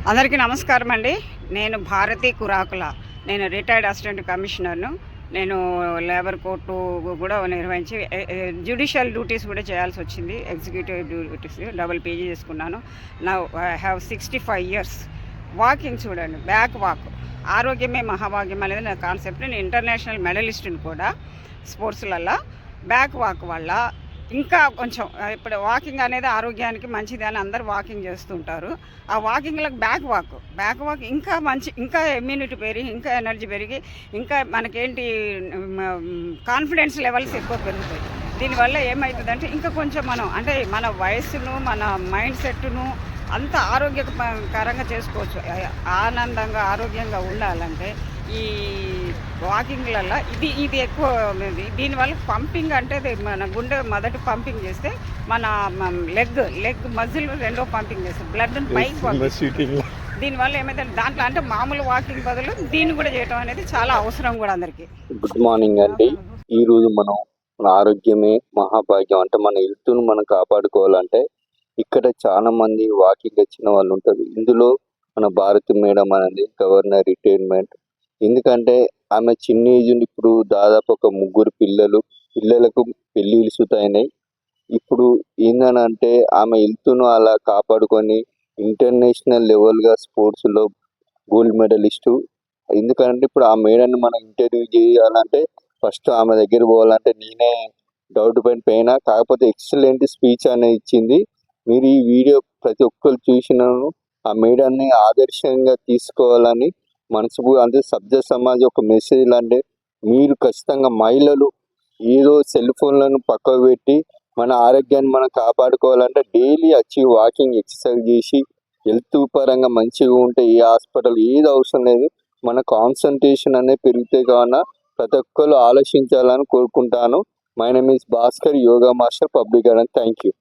అందరికీ నమస్కారం అండి. నేను భారతి కురాకుల. నేను రిటైర్డ్ అసిస్టెంట్ కమిషనర్ను. నేను లేబర్ కోర్టు కూడా నిర్వహించి జ్యుడిషియల్ డ్యూటీస్ కూడా చేయాల్సి వచ్చింది. ఎగ్జిక్యూటివ్ డ్యూటీస్ డబుల్ పీజీ చేసుకున్నాను. నా ఐ హ్యావ్ 65 years. వాకింగ్ చూడండి, బ్యాక్ వాక్. ఆరోగ్యమే మహాభాగ్యం అనేది నా కాన్సెప్ట్. నేను ఇంటర్నేషనల్ మెడలిస్ట్ని కూడా స్పోర్ట్స్లలో. బ్యాక్ వాక్ వల్ల ఇంకా కొంచెం ఇప్పుడు వాకింగ్ అనేది ఆరోగ్యానికి మంచిది అని అందరు వాకింగ్ చేస్తుంటారు. ఆ వాకింగ్లో బ్యాక్ వాక్ ఇంకా మంచి, ఇంకా ఇమ్యూనిటీ పెరిగి, ఇంకా ఎనర్జీ పెరిగి, ఇంకా మనకేంటి కాన్ఫిడెన్స్ లెవెల్స్ ఎక్కువ పెరుగుతాయి. దీనివల్ల ఏమవుతుందంటే ఇంకా కొంచెం మనం అంటే మన వయస్సును, మన మైండ్ సెట్ను అంత ఆరోగ్యకరంగా చేసుకోవచ్చు. ఆనందంగా ఆరోగ్యంగా ఉండాలంటే ఈ వాకింగ్లలో ఇది ఎక్కువ. దీనివల్ల పంపింగ్ అంటే మన గుండె మొదటి పంపింగ్ చేస్తే మన లెగ్ మజిల్ రెండో పంపింగ్ చేస్తే బ్లడ్ పైకి. దీనివల్ల ఏమైతే దాంట్లో అంటే మామూలు వాకింగ్ బదులు దీన్ని కూడా చేయటం అనేది చాలా అవసరం కూడా అందరికీ. గుడ్ మార్నింగ్ అండి. ఈరోజు మనం మన ఆరోగ్యమే మహాభాగ్యం అంటే మన హెల్త్ను మనం కాపాడుకోవాలంటే ఇక్కడ చాలా మంది వాకింగ్ వచ్చిన వాళ్ళు ఉంటారు. ఇందులో మన భారతి మేడం అనేది గవర్నర్ రిటైర్మెంట్. ఎందుకంటే ఆమె చిన్న ఏజ్ ఇప్పుడు దాదాపు ఒక 3 పిల్లలకు పెళ్ళిళ్ళు సుతైనాయి. ఇప్పుడు ఏందనంటే ఆమె హెల్త్ను అలా కాపాడుకొని ఇంటర్నేషనల్ లెవెల్గా స్పోర్ట్స్లో గోల్డ్ మెడలిస్టు. ఎందుకంటే ఇప్పుడు ఆ మేడాన్ని మనం ఇంటర్వ్యూ చేయాలంటే ఫస్ట్ ఆమె దగ్గర పోవాలంటే నేనే డౌట్ పోయినా, కాకపోతే ఎక్సలెంట్ స్పీచ్ అనేది ఇచ్చింది. మీరు ఈ వీడియో ప్రతి ఒక్కరు చూసినాను ఆ మేడాన్ని ఆదర్శంగా తీసుకోవాలని మనసుకు అంటే సభ్య సమాజం ఒక మెసేజ్ అంటే మీరు ఖచ్చితంగా మహిళలు ఏదో సెల్ ఫోన్లను పక్కకు పెట్టి మన ఆరోగ్యాన్ని మనం కాపాడుకోవాలంటే డైలీ వచ్చి వాకింగ్ ఎక్సర్సైజ్ చేసి హెల్త్ పరంగా మంచిగా ఉంటే ఏ హాస్పిటల్ ఏది అవసరం లేదు. మన కాన్సన్ట్రేషన్ అనేది పెరిగితే కావున ప్రతి ఒక్కరు ఆలోచించాలని కోరుకుంటాను. My name is Bhaskar, yoga master, public garden. Thank you.